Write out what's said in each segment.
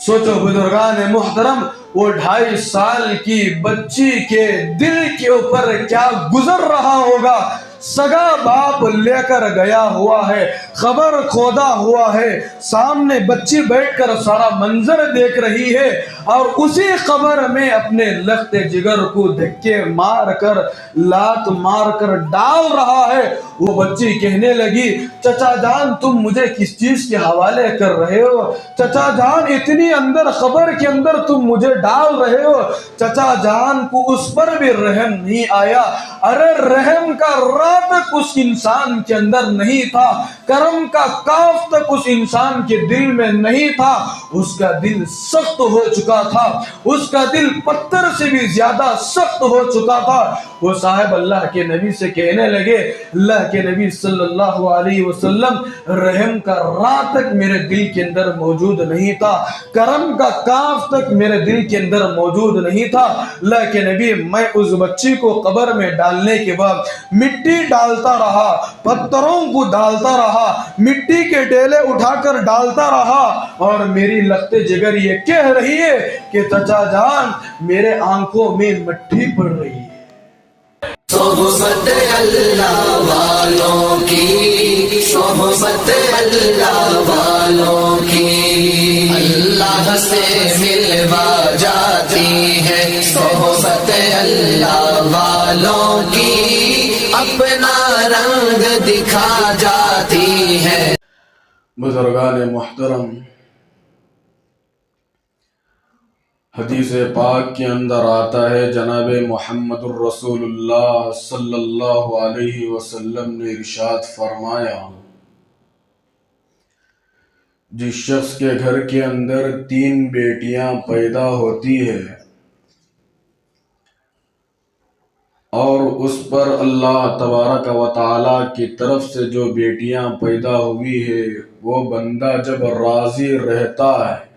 سوچو بزرگان محترم، وہ 2.5 سال کی بچی کے دل کے اوپر کیا گزر رہا ہوگا۔ سگا باپ لے کر گیا ہوا ہے، خبر کھودا ہوا ہے، سامنے بچی بیٹھ کر سارا منظر دیکھ رہی ہے، اور اسی خبر میں اپنے لخت جگر کو دھکے مار کر، لات مار کر ڈال رہا ہے۔ وہ بچی کہنے لگی، چچا جان تم مجھے کس چیز کے حوالے کر رہے ہو؟ چچا جان اتنی اندر خبر کے اندر تم مجھے ڈال رہے ہو۔ چچا جان کو اس پر بھی رحم نہیں آیا۔ ارے رحم کا را تک اس انسان کے اندر نہیں تھا، کرم کا کاف تک اس انسان کے دل میں نہیں تھا۔ اس کا دل سخت ہو چکا تھا، اس کا دل پتھر سے بھی زیادہ سخت ہو چکا تھا۔ وہ صاحب اللہ کے نبی سے کہنے لگے، اللہ کے نبی صلی اللہ علیہ وسلم، رحم کا را تک میرے دل کے اندر موجود نہیں تھا، کرم کا کاف تک میرے دل کے اندر موجود نہیں تھا۔ اللہ کے نبی، میں اس بچی کو قبر میں ڈالنے کے بعد مٹی ڈالتا رہا، پتھروں کو ڈالتا رہا، مٹی کے ڈیلے اٹھا کر ڈالتا رہا، اور میری لخت جگر یہ کہہ رہی ہے کہ چچا جان میرے آنکھوں میں مٹی پڑ رہی ہے۔ صحبت اللہ والوں کی، صحبت اللہ والوں کی، اللہ سے ملوا جاتی ہے۔ صحبت اللہ والوں کی، اپنا رنگ دکھا جاتی ہے۔ بزرگان محترم، حدیث پاک کے اندر آتا ہے، جناب محمد الرسول اللہ صلی اللہ علیہ وسلم نے ارشاد فرمایا، جس شخص کے گھر کے اندر 3 بیٹیاں پیدا ہوتی ہے اور اس پر اللہ تبارک و تعالی کی طرف سے جو بیٹیاں پیدا ہوئی ہے، وہ بندہ جب راضی رہتا ہے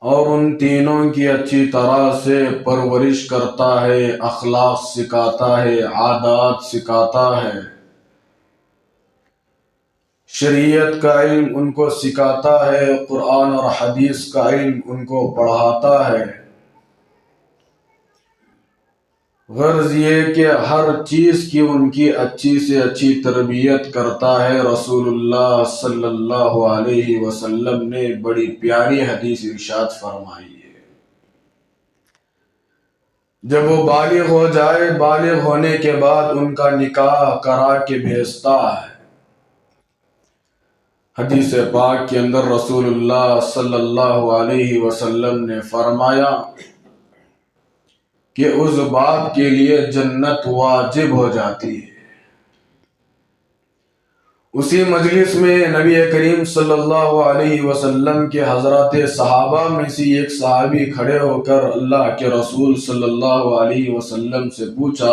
اور ان تینوں کی اچھی طرح سے پرورش کرتا ہے، اخلاق سکھاتا ہے، عادات سکھاتا ہے، شریعت کا علم ان کو سکھاتا ہے، قرآن اور حدیث کا علم ان کو پڑھاتا ہے، غرض یہ کہ ہر چیز کی ان کی اچھی سے اچھی تربیت کرتا ہے۔ رسول اللہ صلی اللہ علیہ وسلم نے بڑی پیاری حدیث ارشاد فرمائی ہے، جب وہ بالغ ہو جائے، بالغ ہونے کے بعد ان کا نکاح کرا کے بھیجتا ہے۔ حدیث پاک کے اندر رسول اللہ صلی اللہ علیہ وسلم نے فرمایا کہ اس باپ کے لیے جنت واجب ہو جاتی ہے۔ اسی مجلس میں نبی کریم صلی اللہ علیہ وسلم کے حضرات صحابہ میں سے ایک صحابی کھڑے ہو کر اللہ کے رسول صلی اللہ علیہ وسلم سے پوچھا،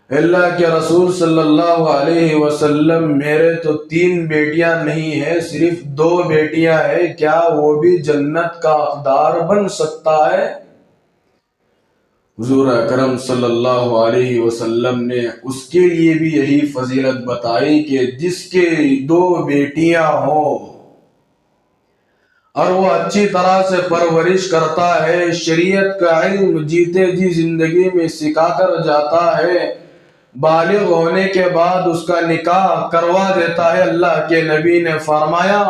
اللہ کے رسول صلی اللہ علیہ وسلم، میرے تو 3 بیٹیاں نہیں ہیں، صرف 2 بیٹیاں ہیں، کیا وہ بھی جنت کا حقدار بن سکتا ہے؟ حضور اکرم صلی اللہ علیہ وسلم نے اس کے لیے بھی یہی فضیلت بتائی کہ جس کے 2 بیٹیاں ہوں اور وہ اچھی طرح سے پرورش کرتا ہے، شریعت کا علم جیتے جی زندگی میں سکھا کر جاتا ہے، بالغ ہونے کے بعد اس کا نکاح کروا دیتا ہے، اللہ کے نبی نے فرمایا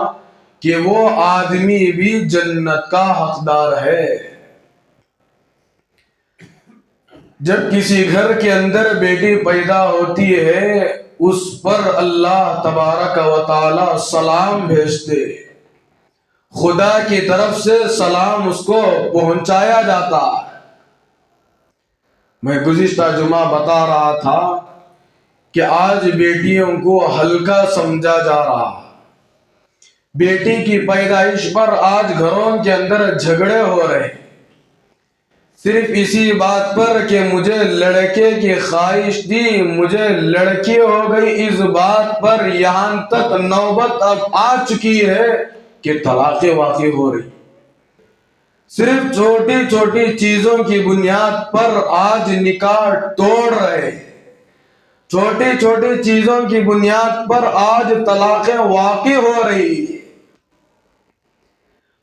کہ وہ آدمی بھی جنت کا حقدار ہے۔ جب کسی گھر کے اندر بیٹی پیدا ہوتی ہے، اس پر اللہ تبارک و تعالی سلام بھیجتے، خدا کی طرف سے سلام اس کو پہنچایا جاتا ہے۔ میں گزشتہ جمعہ بتا رہا تھا کہ آج بیٹیوں کو ہلکا سمجھا جا رہا ہے، بیٹی کی پیدائش پر آج گھروں کے اندر جھگڑے ہو رہے ہیں، صرف اسی بات پر کہ مجھے لڑکے کی خواہش تھی، مجھے لڑکی ہو گئی، اس بات پر یہاں تک نوبت اب آ چکی ہے کہ طلاقیں واقع ہو رہی۔ صرف چھوٹی چھوٹی چیزوں کی بنیاد پر آج نکاح توڑ رہے، چھوٹی چھوٹی چیزوں کی بنیاد پر آج طلاقیں واقع ہو رہی۔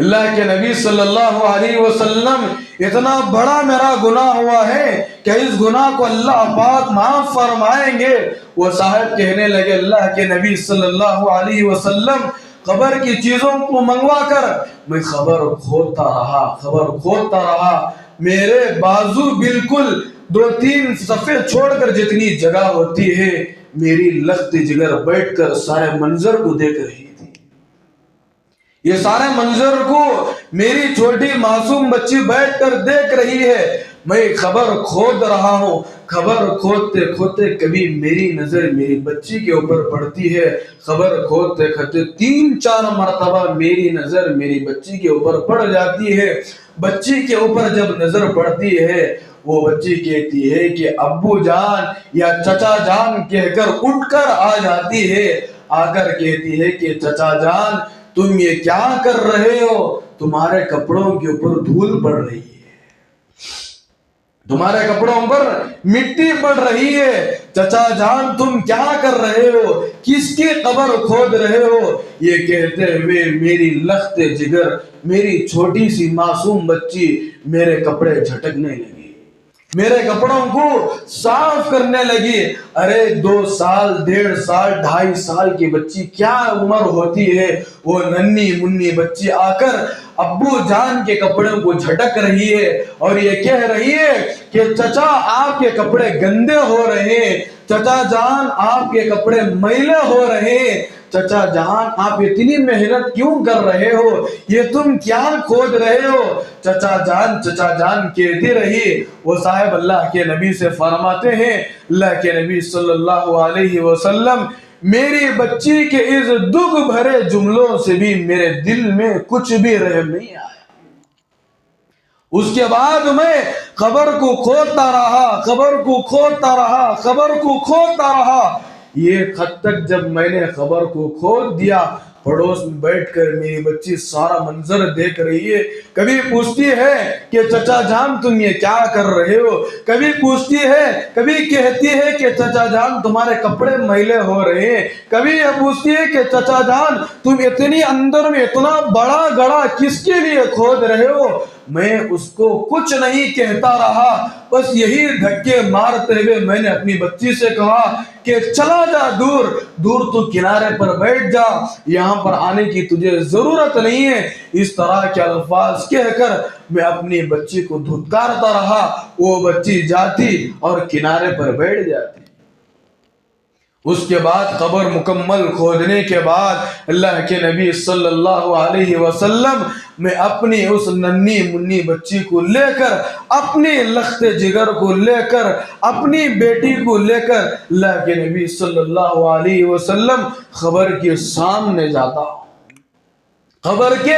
اللہ کے نبی صلی اللہ علیہ وسلم اتنا بڑا میرا گناہ ہوا ہے کہ اس گناہ کو اللہ پاک معاف فرمائیں گے۔ وہ صاحب کہنے لگے اللہ کے نبی صلی اللہ علیہ وسلم قبر کی چیزوں کو منگوا کر میں خبر کھودتا رہا، میرے بازو بالکل 2-3 صفحے چھوڑ کر جتنی جگہ ہوتی ہے میری لخت جگر بیٹھ کر سارے منظر کو دیکھ رہی تھی۔ یہ سارے منظر کو میری چھوٹی معصوم بچی بیٹھ کر دیکھ رہی ہے، میں خبر کھود رہا ہوں۔ خبر کھودتے کھودتے کبھی میری نظر میری بچی کے اوپر پڑتی ہے، خبر کھودتے کھودتے 3-4 مرتبہ میری نظر میری بچی کے اوپر پڑ جاتی ہے۔ بچی کے اوپر جب نظر پڑتی ہے وہ بچی کہتی ہے کہ ابو جان یا چچا جان کہہ کر اٹھ کر آ جاتی ہے، آ کر کہتی ہے کہ چچا جان تم یہ کیا کر رہے ہو؟ تمہارے کپڑوں کے اوپر دھول پڑ رہی ہے، تمہارے کپڑوں پر مٹی پڑ رہی ہے، چچا جان تم کیا کر رہے ہو؟ کس کی قبر کھود رہے ہو؟ یہ کہتے ہوئے میری لخت جگر، میری چھوٹی سی معصوم بچی میرے کپڑے جھٹکنے لگی، میرے کپڑوں کو صاف کرنے لگی۔ ارے 2 سال 1.5 سال 2.5 سال کی بچی کیا عمر ہوتی ہے، وہ ننھی منی بچی آ کر ابو جان کے کپڑوں کو جھٹک رہی ہے اور یہ کہہ رہی ہے کہ چچا آپ کے کپڑے گندے ہو رہے ہیں، چچا جان آپ کے کپڑے میلے ہو رہے ہیں، چچا جان آپ اتنی محنت کیوں کر رہے ہو؟ یہ تم کیا کھود رہے ہو؟ چچا جان کہتی رہی۔ وہ صاحب اللہ کے نبی سے فرماتے ہیں اللہ کے نبی صلی اللہ علیہ وسلم میری بچی کے اس دکھ بھرے جملوں سے بھی میرے دل میں کچھ بھی رحم نہیں آیا۔ اس کے بعد میں قبر کو کھودتا رہا، یہ خط تک جب میں نے خبر کو کھود دیا، پڑوس میں بیٹھ کر میری بچی سارا منظر دیکھ رہی ہے، کبھی پوچھتی ہے کہ چچا جان تم یہ کیا کر رہے ہو، کبھی پوچھتی ہے، کبھی کہتی ہے کہ چچا جان تمہارے کپڑے میلے ہو رہے ہیں، کبھی یہ پوچھتی ہے کہ چچا جان تم اتنی اندر میں اتنا بڑا گڑھا کس کے لیے کھود رہے ہو؟ میں اس کو کچھ نہیں کہتا رہا، بس یہی دھکے مارتے ہوئے میں نے اپنی بچی سے کہا کہ چلا جا دور تو کنارے پر بیٹھ جا، یہاں پر آنے کی تجھے ضرورت نہیں ہے۔ اس طرح کے الفاظ کہہ کر میں اپنی بچی کو دھتکارتا رہا، وہ بچی جاتی اور کنارے پر بیٹھ جاتی۔ اس کے بعد قبر مکمل کھودنے کے بعد اللہ کے نبی صلی اللہ علیہ وسلم میں اپنی اس ننھی منی بچی کو لے کر، اپنی لخت جگر کو لے کر، اپنی بیٹی کو لے کر اللہ کے نبی صلی اللہ علیہ وسلم قبر کے سامنے جاتا ہوں، قبر کے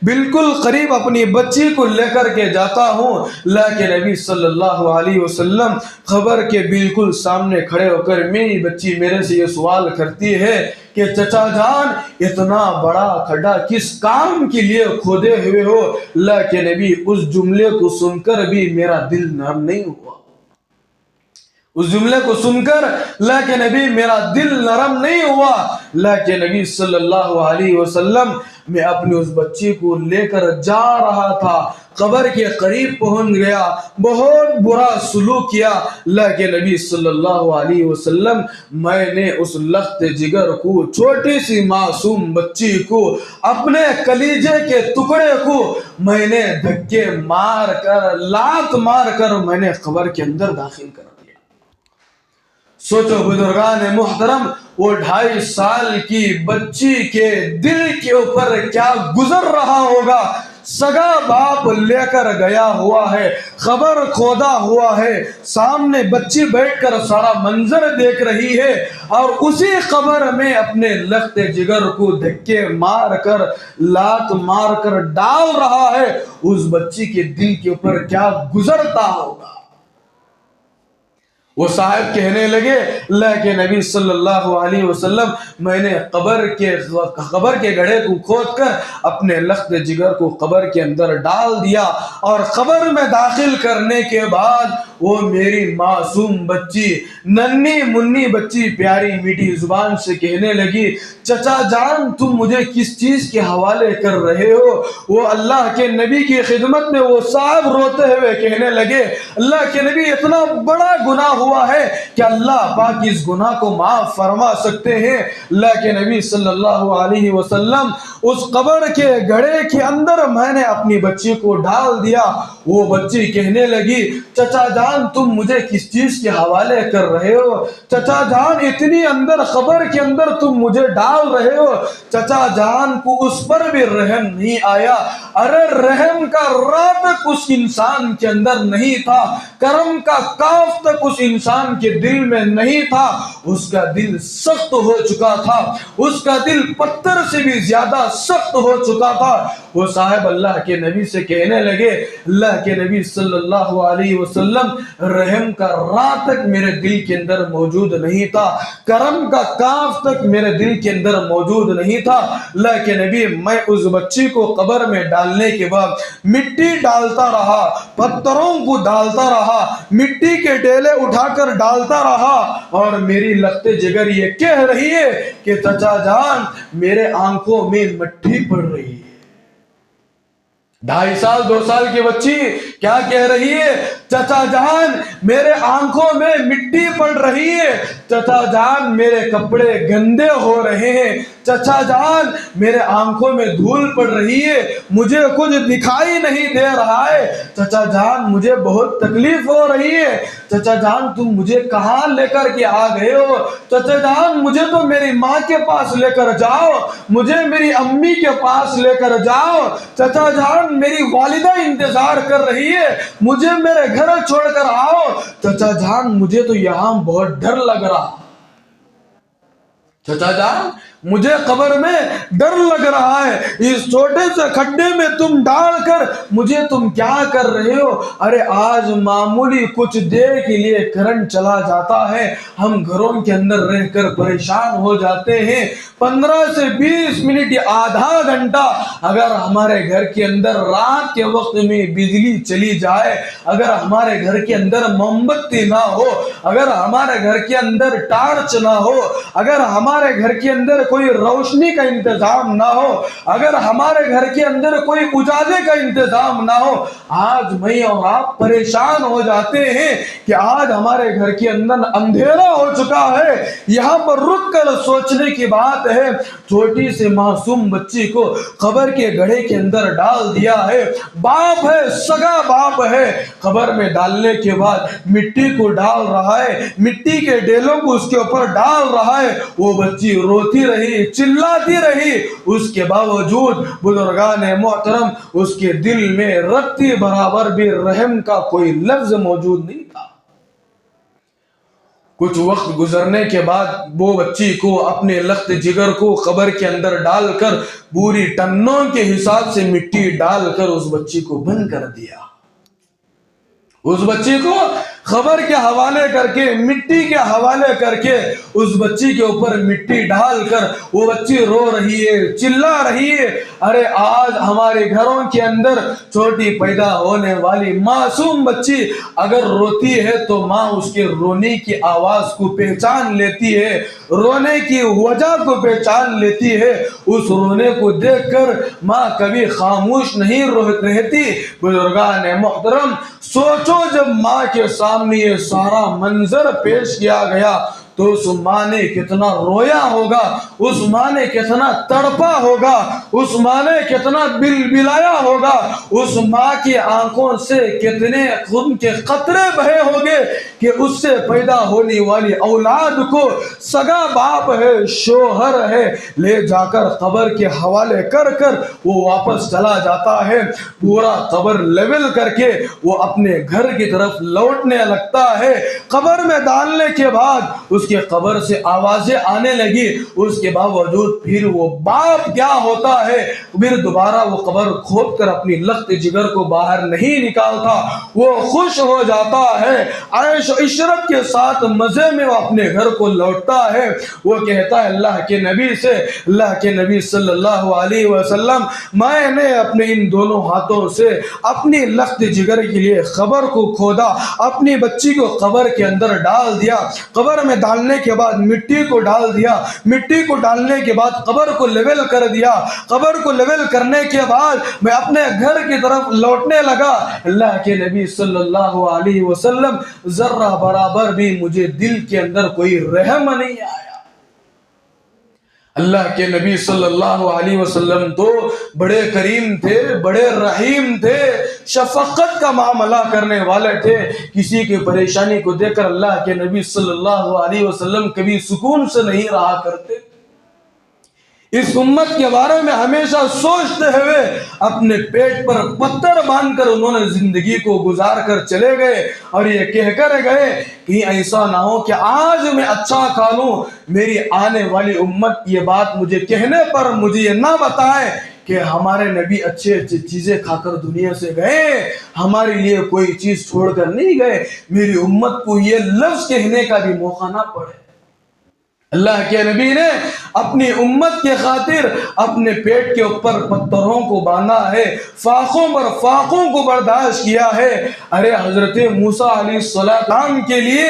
بالکل قریب اپنی بچی کو لے کر کے جاتا ہوں۔ اللہ کے نبی صلی اللہ علیہ وسلم قبر کے بالکل سامنے کھڑے ہو کر میری بچی میرے سے یہ سوال کرتی ہے کہ چچا جان اتنا بڑا کھڈا کس کام کے لیے کھودے ہوئے ہو؟ اللہ کے نبی اس جملے کو سن کر بھی میرا دل نرم نہیں ہوا، اس جملے کو سن کر اللہ کے نبی میرا دل نرم نہیں ہوا۔ اللہ کے نبی صلی اللہ علیہ وسلم میں اپنی اس بچی کو لے کر جا رہا تھا، قبر کے قریب پہنچ گیا، بہت برا سلوک کیا اللہ کے نبی صلی اللہ علیہ وسلم۔ میں نے اس لخت جگر کو، چھوٹی سی معصوم بچی کو، اپنے کلیجے کے ٹکڑے کو میں نے دھکے مار کر، لات مار کر میں نے قبر کے اندر داخل کر دیا۔ سوچو بزرگان محترم، وہ 2.5 سال کی بچی کے دل کے اوپر کیا گزر رہا ہوگا۔ سگا باپ لے کر گیا ہوا ہے، قبر کھودا ہوا ہے، سامنے بچی بیٹھ کر سارا منظر دیکھ رہی ہے اور اسی قبر میں اپنے لخت جگر کو دھکے مار کر، لات مار کر ڈال رہا ہے۔ اس بچی کے دل کے اوپر کیا گزرتا ہوگا۔ وہ صاحب کہنے لگے اللہ کے نبی صلی اللہ علیہ وسلم میں نے قبر کے گڑھے کو کھود کر اپنے لخت جگر کو قبر کے اندر ڈال دیا، اور قبر میں داخل کرنے کے بعد وہ میری معصوم بچی، ننھی منی بچی پیاری میٹھی زبان سے کہنے لگی چچا جان تم مجھے کس چیز کے حوالے کر رہے ہو؟ وہ اللہ کے نبی کی خدمت میں وہ صاحب روتے ہوئے کہنے لگے اللہ کے نبی اتنا بڑا گناہ ہوا ہے کہ اللہ پاک اس گناہ کو معاف فرما سکتے ہیں۔ اللہ کے نبی صلی اللہ علیہ وسلم اس قبر کے گڑھے کے اندر میں نے اپنی بچی کو ڈال دیا۔ وہ بچی کہنے لگی چچا جان تم مجھے کس چیز کے حوالے کر رہے ہو؟ چچا جان اتنی اندر قبر کے اندر تم مجھے ڈال رہے ہو؟ چچا جان کو اس پر بھی رحم نہیں آیا۔ ارے رحم کا را تک اس انسان کے اندر نہیں تھا، کرم کا کاف تک اس انسان کے دل میں نہیں تھا، اس کا دل سخت ہو چکا تھا، اس کا دل پتھر سے بھی زیادہ سخت ہو چکا تھا۔ وہ صاحب اللہ کے نبی سے کہنے لگے اللہ کے نبی صلی اللہ علیہ وسلم رحم کا را تک میرے دل کے اندر موجود نہیں تھا، کرم کا کاف تک میرے دل کے اندر موجود نہیں تھا۔ اللہ کے نبی میں اس بچی کو قبر میں ڈالنے کے بعد مٹی ڈالتا رہا، پتھروں کو ڈالتا رہا، مٹی کے ڈیلے اٹھا کر ڈالتا رہا، اور میری لخت جگر یہ کہہ رہی ہے کہ چچا جان میرے آنکھوں میں مٹی پڑ رہی ہے۔ 2.5 سال 2 سال کی بچی کیا کہہ رہی ہے؟ چچا جان میرے آنکھوں میں مٹی پڑ رہی ہے، چچا جان میرے کپڑے گندے ہو رہے ہیں، چچا جان میرے آنکھوں میں دھول پڑ رہی ہے، مجھے کچھ دکھائی نہیں دے رہا ہے، چچا جان مجھے بہت تکلیف ہو رہی ہے، چچا جان تم مجھے کہاں لے کر کے آ گئے ہو؟ چچا جان مجھے تو میری ماں کے پاس لے کر جاؤ، مجھے میری امی کے پاس لے کر جاؤ، چچا جان میری والدہ انتظار کر رہی ہے، مجھے میرے گھر چھوڑ کر آؤ، چچا جان مجھے تو یہاں بہت ڈر لگ رہا، چچا جان مجھے قبر میں ڈر لگ رہا ہے، اس چھوٹے سے کھڈے میں تم ڈال کر مجھے تم کیا کر رہے ہو؟ ارے آج معمولی کچھ دیر کے لیے کرنٹ چلا جاتا ہے، ہم گھروں کے اندر رہ کر پریشان ہو جاتے ہیں، 15 سے 20 منٹ یا آدھا گھنٹہ اگر ہمارے گھر کے اندر رات کے وقت میں بجلی چلی جائے، اگر ہمارے گھر کے اندر موم بتی نہ ہو، اگر ہمارے گھر کے اندر ٹارچ نہ ہو، اگر ہمارے گھر کے اندر کوئی روشنی کا انتظام نہ ہو، اگر ہمارے گھر کے اندر کوئی اجالے کا انتظام نہ ہو، آج میں اور آپ پریشان ہو جاتے ہیں کہ آج ہمارے گھر کے اندر اندھیرا ہو چکا ہے۔ یہاں پر رک کر سوچنے کی بات ہے، چھوٹی سی معصوم بچی کو قبر کے گڑھے کے اندر ڈال دیا ہے، باپ ہے، سگا باپ ہے، قبر میں ڈالنے کے بعد مٹی کو ڈال رہا ہے، مٹی کے ڈیلوں کو اس کے اوپر ڈال رہا ہے، وہ بچی روتی رہی، چلاتی رہی، اس کے باوجود بزرگان محترم اس کے دل میں رتی برابر بھی رحم کا کوئی لفظ موجود نہیں تھا۔ کچھ وقت گزرنے کے بعد وہ بچی کو اپنے لخت جگر کو قبر کے اندر ڈال کر پوری ٹنوں کے حساب سے مٹی ڈال کر اس بچی کو بند کر دیا۔ اس بچی کو خبر کے حوالے کر کے، مٹی کے حوالے کر کے، اس بچی کے اوپر مٹی ڈال کر وہ بچی رو رہی ہے، چلا رہی ہے۔ ارے آج ہمارے گھروں کے اندر چھوٹی پیدا ہونے والی معصوم بچی اگر روتی ہے تو ماں اس کے رونے کی آواز کو پہچان لیتی ہے، رونے کی وجہ کو پہچان لیتی ہے، اس رونے کو دیکھ کر ماں کبھی خاموش نہیں رہتی۔ بزرگان محترم سوچو جب ماں کے سامنے یہ سارا منظر پیش کیا گیا تو اس ماں نے کتنا رویا ہوگا، اس ماں نے کتنا تڑپا ہوگا، اس ماں نے کتنا بلبلایا ہوگا، اس ماں کی آنکھوں سے کتنے خون کے قطرے بہے ہوں گے کہ اس سے پیدا ہونے والی اولاد کو سگا باپ ہے، شوہر ہے، لے جا کر قبر کے حوالے کر کر وہ واپس چلا جاتا ہے، پورا قبر لیول کر کے وہ اپنے گھر کی طرف لوٹنے لگتا ہے۔ قبر میں ڈالنے کے بعد اس کے قبر سے آوازیں آنے لگی، اس کے باوجود پھر وہ باپ کیا ہوتا ہے، پھر دوبارہ وہ قبر کھود کر اپنی لخت جگر کو باہر نہیں نکالتا، وہ خوش ہو جاتا ہے، عیش و عشرت کے ساتھ مزے میں وہ اپنے گھر کو لوٹتا ہے۔ وہ کہتا ہے اللہ کے نبی سے، اللہ کے نبی صلی اللہ علیہ وسلم، میں نے اپنے ان دونوں ہاتھوں سے اپنی لخت جگر کے لیے قبر کو کھودا، اپنی بچی کو قبر کے اندر ڈال دیا، قبر میں ڈالنے کے بعد مٹی کو ڈال دیا، مٹی کو ڈالنے کے بعد قبر کو لیول کر دیا، قبر کو لیول کرنے کے بعد میں اپنے گھر کی طرف لوٹنے لگا۔ اللہ کے نبی صلی اللہ علیہ وسلم ذرہ برابر بھی مجھے دل کے اندر کوئی رحم نہیں آیا۔ اللہ کے نبی صلی اللہ علیہ وسلم تو بڑے کریم تھے، بڑے رحیم تھے، شفقت کا معاملہ کرنے والے تھے۔ کسی کی پریشانی کو دیکھ کر اللہ کے نبی صلی اللہ علیہ وسلم کبھی سکون سے نہیں رہا کرتے۔ اس امت کے بارے میں ہمیشہ سوچتے ہوئے اپنے پیٹ پر پتھر باندھ کر انہوں نے زندگی کو گزار کر چلے گئے، اور یہ کہہ کر گئے کہ ایسا نہ ہو کہ آج میں اچھا کھا لوں، میری آنے والی امت یہ بات مجھے کہنے پر مجھے یہ نہ بتائے کہ ہمارے نبی اچھے اچھے چیزیں کھا کر دنیا سے گئے، ہمارے لیے کوئی چیز چھوڑ کر نہیں گئے، میری امت کو یہ لفظ کہنے کا بھی موقع نہ پڑے۔ اللہ کے نبی نے اپنی امت کے خاطر اپنے پیٹ کے اوپر پتھروں کو باندھا ہے، فاقوں پر فاقوں کو برداشت کیا ہے۔ ارے حضرت موسیٰ علیہ السلام کے لیے،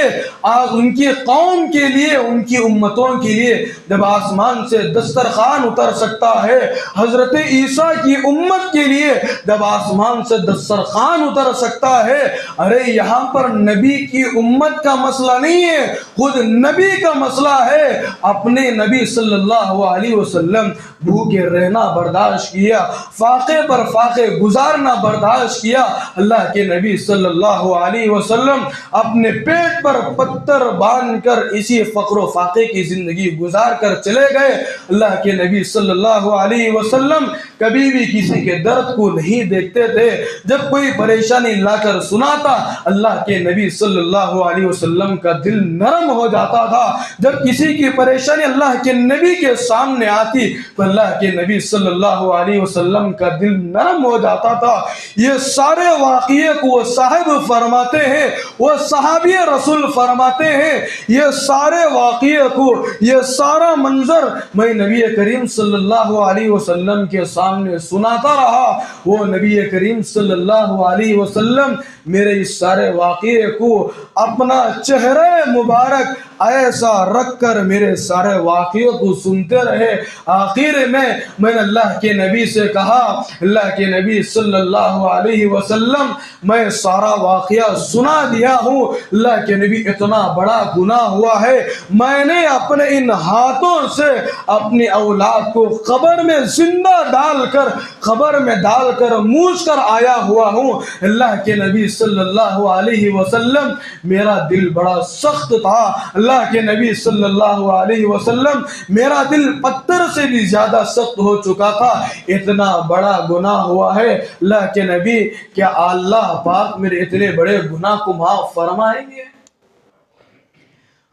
آج ان کی قوم کے لیے، ان کی امتوں کے لیے جب آسمان سے دسترخوان اتر سکتا ہے، حضرت عیسیٰ کی امت کے لیے جب آسمان سے دسترخوان اتر سکتا ہے، ارے یہاں پر نبی کی امت کا مسئلہ نہیں ہے، خود نبی کا مسئلہ ہے۔ اپنے نبی صلی اللہ علیہ وسلم بھوکے رہنا برداشت کیا، فاقے پر فاقے گزارنا برداشت کیا۔ اللہ کے نبی صلی اللہ علیہ وسلم اپنے پیٹ پر پتھر باندھ کر اسی فقر و فاقے کی زندگی گزار کر چلے گئے۔ اللہ کے نبی صلی اللہ علیہ وسلم کبھی بھی کسی کے درد کو نہیں دیکھتے تھے۔ جب کوئی پریشانی لا کر سناتا، اللہ کے نبی صلی اللہ علیہ وسلم کا دل نرم ہو جاتا تھا۔ جب کسی کی پریشانی اللہ کے نبی کے سامنے آتی تو اللہ کے نبی صلی اللہ علیہ وسلم کا دل نرم ہو جاتا تھا۔ یہ سارے واقعے کو وہ صاحب فرماتے ہیں، وہ صحابی رسول فرماتے ہیں، یہ سارے واقعے کو، یہ سارا منظر میں نبی کریم صلی اللہ علیہ وسلم کے سامنے سناتا رہا۔ وہ نبی کریم صلی اللہ علیہ وسلم میرے اس سارے واقعے کو اپنا چہرہ مبارک ایسا رکھ کر میرے سارے واقعوں کو سنتے رہے۔ آخر میں نے اللہ کے نبی سے کہا، اللہ کے نبی صلی اللہ علیہ وسلم میں سارا واقعہ سنا دیا ہوں، اللہ کے نبی اتنا بڑا گناہ ہوا ہے، میں نے اپنے ان ہاتھوں سے اپنی اولاد کو قبر میں زندہ ڈال کر، قبر میں ڈال کر موچ کر آیا ہوا ہوں۔ اللہ کے نبی صلی اللہ علیہ وسلم میرا دل بڑا سخت تھا، اللہ کے نبی صلی اللہ علیہ وسلم میرا دل پتھر سے بھی زیادہ سخت ہو چکا تھا، اتنا بڑا گناہ ہوا ہے۔ اللہ کے نبی، کیا اللہ پاک میرے اتنے بڑے گناہ کو معاف فرمائیں گے؟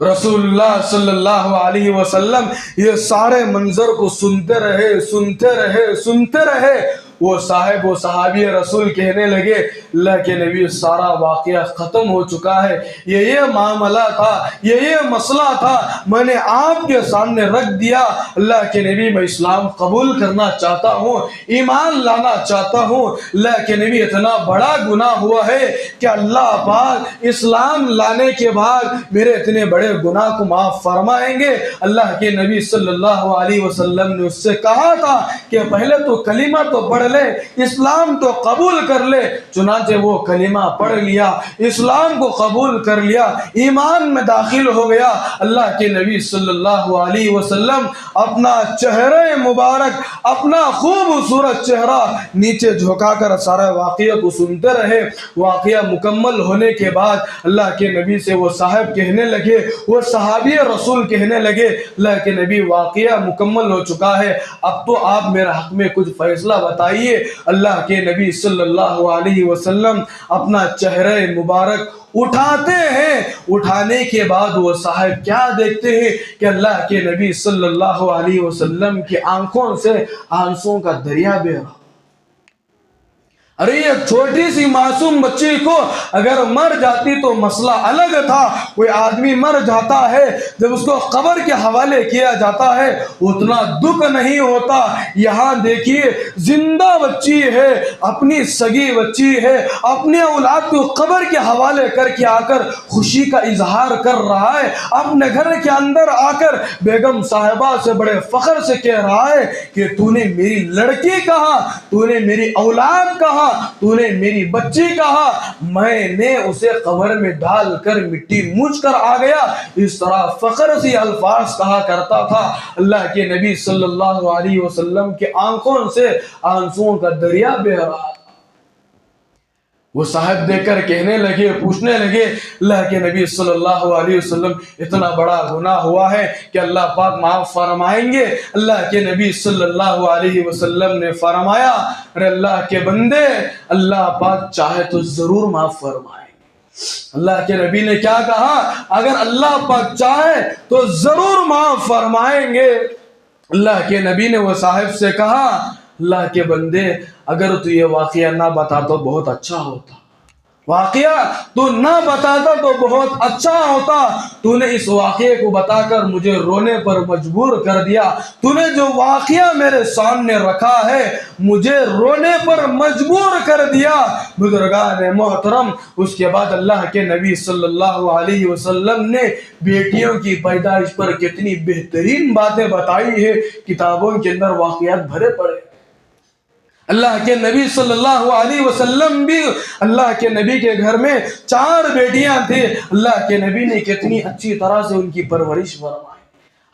رسول اللہ صلی اللہ علیہ وسلم یہ سارے منظر کو سنتے رہے، سنتے رہے، سنتے رہے۔ وہ صاحب و صحابی رسول کہنے لگے، اللہ کے نبی سارا واقعہ ختم ہو چکا ہے، یہ معاملہ تھا، یہ مسئلہ تھا، میں نے آپ کے سامنے رکھ دیا۔ اللہ کے نبی میں اسلام قبول کرنا چاہتا ہوں، ایمان لانا چاہتا ہوں۔ اللہ کے نبی اتنا بڑا گناہ ہوا ہے کہ اللہ پاک اسلام لانے کے بعد میرے اتنے بڑے گناہ کو معاف فرمائیں گے؟ اللہ کے نبی صلی اللہ علیہ وسلم نے اس سے کہا تھا کہ پہلے تو کلمہ تو پڑھ لے، اسلام تو قبول کر لے۔ چنانچہ وہ کلمہ پڑھ لیا، اسلام کو قبول کر لیا، ایمان میں داخل ہو گیا۔ اللہ کے نبی صلی اللہ علیہ وسلم اپنا چہرہ مبارک، اپنا خوبصورت چہرہ نیچے جھکا کر سارے واقعہ کو سنتے رہے۔ واقعہ مکمل ہونے کے بعد اللہ کے نبی سے وہ صاحب کہنے لگے، وہ صحابی رسول کہنے لگے، اللہ کے نبی واقعہ مکمل ہو چکا ہے، اب تو آپ میرے حق میں کچھ فیصلہ بتائیے۔ بتائیے اللہ کے نبی صلی اللہ علیہ وسلم اپنا چہرہ مبارک اٹھاتے ہیں، اٹھانے کے بعد وہ صاحب کیا دیکھتے ہیں کہ اللہ کے نبی صلی اللہ علیہ وسلم کی آنکھوں سے آنسوں کا دریا بہہ رہا۔ ارے ایک چھوٹی سی معصوم بچی کو اگر مر جاتی تو مسئلہ الگ تھا، کوئی آدمی مر جاتا ہے جب اس کو قبر کے حوالے کیا جاتا ہے اتنا دکھ نہیں ہوتا۔ یہاں دیکھیے زندہ بچی ہے، اپنی سگی بچی ہے، اپنے اولاد کو قبر کے حوالے کر کے آ کر خوشی کا اظہار کر رہا ہے، اپنے گھر کے اندر آ کر بیگم صاحبہ سے بڑے فخر سے کہہ رہا ہے کہ تو نے میری لڑکی کہا، تو نے میری اولاد کہا، تو نے میری بچی کہا، میں نے اسے قبر میں ڈال کر مٹی مچ کر آ گیا۔ اس طرح فخر سے الفاظ کہا کرتا تھا۔ اللہ کے نبی صلی اللہ علیہ وسلم کی آنکھوں سے آنسوؤں کا دریا بہہ رہا تھا۔ وہ صاحب دیکھ کر کہنے لگے، پوچھنے لگے اللہ کے نبی صلی اللہ علیہ وسلم اتنا بڑا گناہ ہوا ہے کہ اللہ پاک معاف فرمائیں گے؟ اللہ کے نبی صلی اللہ علیہ وسلم نے فرمایا ارے اللہ کے بندے، اللہ پاک چاہے تو ضرور معاف فرمائیں گے۔ اللہ کے نبی نے کیا کہا؟ اگر اللہ پاک چاہے تو ضرور معاف فرمائیں گے۔ اللہ کے نبی نے وہ صاحب سے کہا اللہ کے بندے اگر تو یہ واقعہ نہ بتا تو بہت اچھا ہوتا، واقعہ تو نہ بتاتا تو بہت اچھا ہوتا، تو نے اس واقعے کو بتا کر مجھے رونے پر مجبور کر دیا، تو نے جو واقعہ میرے سامنے رکھا ہے مجھے رونے پر مجبور کر دیا۔ بزرگان محترم، اس کے بعد اللہ کے نبی صلی اللہ علیہ وسلم نے بیٹیوں کی پیدائش پر کتنی بہترین باتیں بتائی ہے، کتابوں کے اندر واقعات بھرے پڑے۔ اللہ کے نبی صلی اللہ علیہ وسلم بھی، اللہ کے نبی کے گھر میں 4 بیٹیاں تھیں، اللہ کے نبی نے کتنی اچھی طرح سے ان کی پرورش فرمائی۔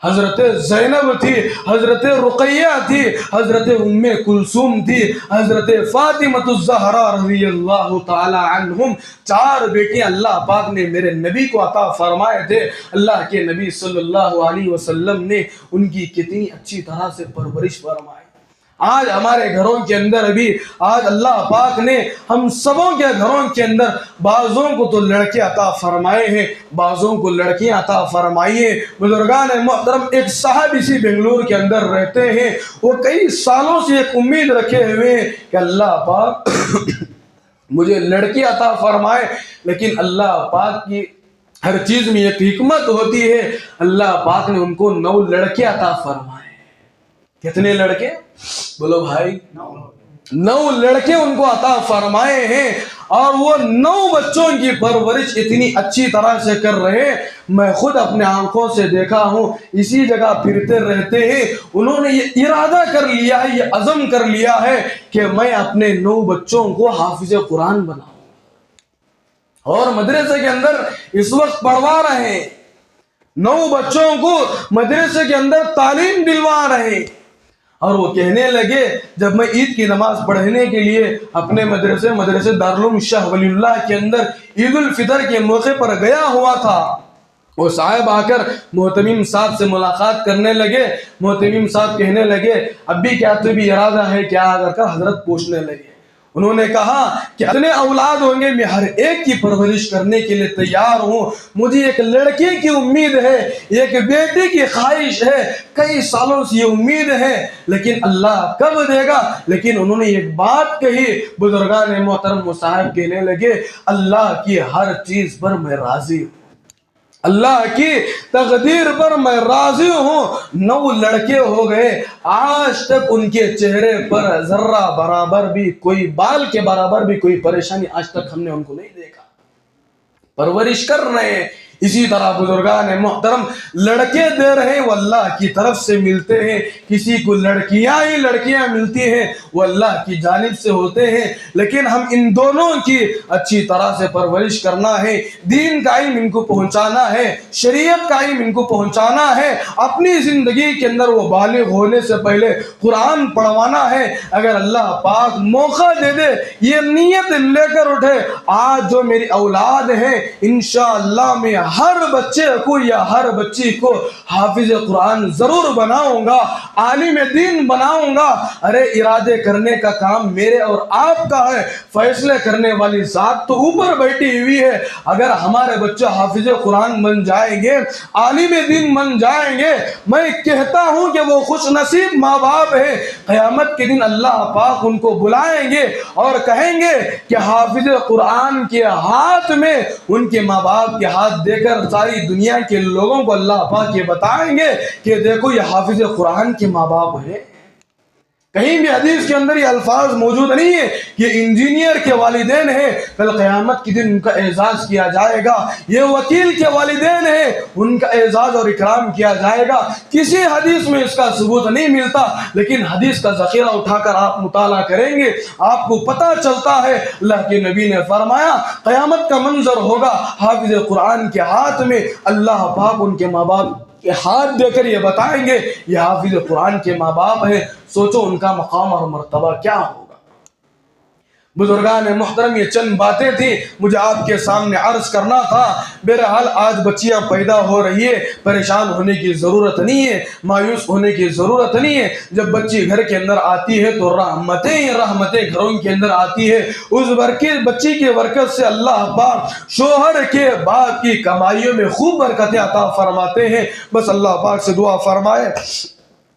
حضرت زینب تھی، حضرت رقیہ تھی، حضرت ام کلثوم تھی، حضرت فاطمہ الزہرا رضی اللہ تعالی عنہم، 4 بیٹیاں اللہ پاک نے میرے نبی کو عطا فرمائے تھے۔ اللہ کے نبی صلی اللہ علیہ وسلم نے ان کی کتنی اچھی طرح سے پرورش فرمائی۔ آج ہمارے گھروں کے اندر بھی آج اللہ پاک نے ہم سبوں کے گھروں کے اندر بعضوں کو تو لڑکے عطا فرمائے ہیں، بعضوں کو لڑکیاں عطا فرمائی ہیں۔ بزرگان محترم، ایک صاحب اسی بنگلور کے اندر رہتے ہیں، وہ کئی سالوں سے ایک امید رکھے ہوئے ہیں کہ اللہ پاک مجھے لڑکی عطا فرمائے، لیکن اللہ پاک کی ہر چیز میں ایک حکمت ہوتی ہے۔ اللہ پاک نے ان کو 9 لڑکے عطا فرمائے۔ کتنے لڑکے؟ بولو بھائی، 9 لڑکے ان کو عطا فرمائے ہیں، اور وہ 9 بچوں کی پرورش اتنی اچھی طرح سے کر رہے ہیں۔ میں خود اپنے آنکھوں سے دیکھا ہوں، اسی جگہ پھرتے رہتے ہیں۔ انہوں نے یہ ارادہ کر لیا ہے، یہ عزم کر لیا ہے کہ میں اپنے 9 بچوں کو حافظ قرآن بناؤں، اور مدرسے کے اندر اس وقت پڑھوا رہے ہیں، 9 بچوں کو مدرسے کے اندر تعلیم دلوا رہے ہیں۔ اور وہ کہنے لگے جب میں عید کی نماز پڑھنے کے لیے اپنے مدرسے دارالعلوم شاہ ولی اللہ کے اندر عید الفطر کے موقع پر گیا ہوا تھا، وہ صاحب آ کر محتمم صاحب سے ملاقات کرنے لگے۔ محتمم صاحب کہنے لگے اب بھی کیا تو بھی ارادہ ہے کیا؟ آ کر حضرت پوچھنے لگے۔ انہوں نے کہا کہ اتنے اولاد ہوں گے میں ہر ایک کی پرورش کرنے کے لیے تیار ہوں، مجھے ایک لڑکی کی امید ہے، ایک بیٹی کی خواہش ہے، کئی سالوں سے یہ امید ہے، لیکن اللہ کب دے گا؟ لیکن انہوں نے ایک بات کہی، بزرگان محترم صاحب کہنے لگے اللہ کی ہر چیز پر میں راضی ہوں، اللہ کی تقدیر پر میں راضی ہوں۔ 9 لڑکے ہو گئے، آج تک ان کے چہرے پر ذرہ برابر بھی، کوئی بال کے برابر بھی کوئی پریشانی آج تک ہم نے ان کو نہیں دیکھا۔ پرورش کر رہے ہیں۔ اسی طرح بزرگان محترم لڑکے دے رہے ہیں، وہ اللہ کی طرف سے ملتے ہیں، کسی کو لڑکیاں ملتی ہیں وہ اللہ کی جانب سے ہوتے ہیں، لیکن ہم ان دونوں کی اچھی طرح سے پرورش کرنا ہے، دین کا علم ان کو پہنچانا ہے، شریعت کا علم ان کو پہنچانا ہے، اپنی زندگی کے اندر وہ بالغ ہونے سے پہلے قرآن پڑھوانا ہے۔ اگر اللہ پاک موقع دے دے، یہ نیت لے کر اٹھے آج جو میری اولاد ہے انشاءاللہ میں ہر بچے کو یا ہر بچی کو حافظ قرآن ضرور بناؤں گا، عالم دین بناؤں گا۔ ارے ارادے کرنے کا کام میرے اور آپ کا ہے، فیصلے کرنے والی ذات تو اوپر بیٹھی ہوئی ہے۔ اگر ہمارے بچے حافظ قرآن بن جائیں گے، عالم دین بن جائیں گے، میں کہتا ہوں کہ وہ خوش نصیب ماں باپ ہیں۔ قیامت کے دن اللہ پاک ان کو بلائیں گے اور کہیں گے کہ حافظ قرآن کے ہاتھ میں ان کے ماں باپ کے ہاتھ دے کر ساری دنیا کے لوگوں کو اللہ پاک یہ بتائیں گے کہ دیکھو یہ حافظ قرآن کے ماں باپ ہیں۔ کہیں بھی حدیث کے اندر یہ الفاظ موجود نہیں ہے کہ انجینئر کے والدین ہیں، کل قیامت کے دن ان کا اعزاز کیا جائے گا۔ یہ وکیل کے والدین ہیں، ان کا اعزاز اور اکرام کیا جائے گا۔ کسی حدیث میں اس کا ثبوت نہیں ملتا، لیکن حدیث کا ذخیرہ اٹھا کر آپ مطالعہ کریں گے، آپ کو پتہ چلتا ہے۔ اللہ کے نبی نے فرمایا قیامت کا منظر ہوگا، حافظ قرآن کے ہاتھ میں اللہ پاک ان کے ماں باپ کہ ہاتھ دے کر یہ بتائیں گے یہ حافظ قرآن کے ماں باپ ہیں۔ سوچو ان کا مقام اور مرتبہ کیا ہوگا۔ بزرگان محترم، یہ چند باتیں تھیں مجھے آپ کے سامنے عرض کرنا تھا۔ بہرحال آج بچیاں پیدا ہو رہی ہے، پریشان ہونے کی ضرورت نہیں ہے، مایوس ہونے کی ضرورت نہیں ہے۔ جب بچی گھر کے اندر آتی ہے تو رحمتیں ہی رحمتیں گھروں کے اندر آتی ہے۔ اس بچی کی برکت سے اللہ پاک شوہر کے باپ کی کمائیوں میں خوب برکتیں عطا فرماتے ہیں۔ بس اللہ پاک سے دعا فرمائے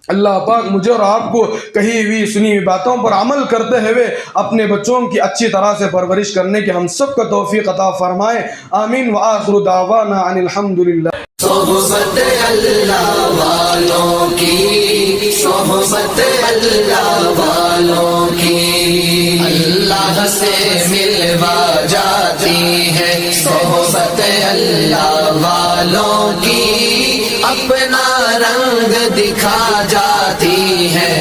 اللہ پاک مجھے اور آپ کو کہی ہوئی سنی ہوئی باتوں پر عمل کرتے ہوئے اپنے بچوں کی اچھی طرح سے پرورش کرنے کی ہم سب کو توفیق عطا فرمائے۔ آمین وآخر دعوانا ان الحمدللہ۔ صحبت اللہ والوں کی، صحبت اللہ والوں کی اللہ سے ملوا جاتی ہے، صحبت اللہ والوں کی اپنا رنگ دکھا جاتی ہے۔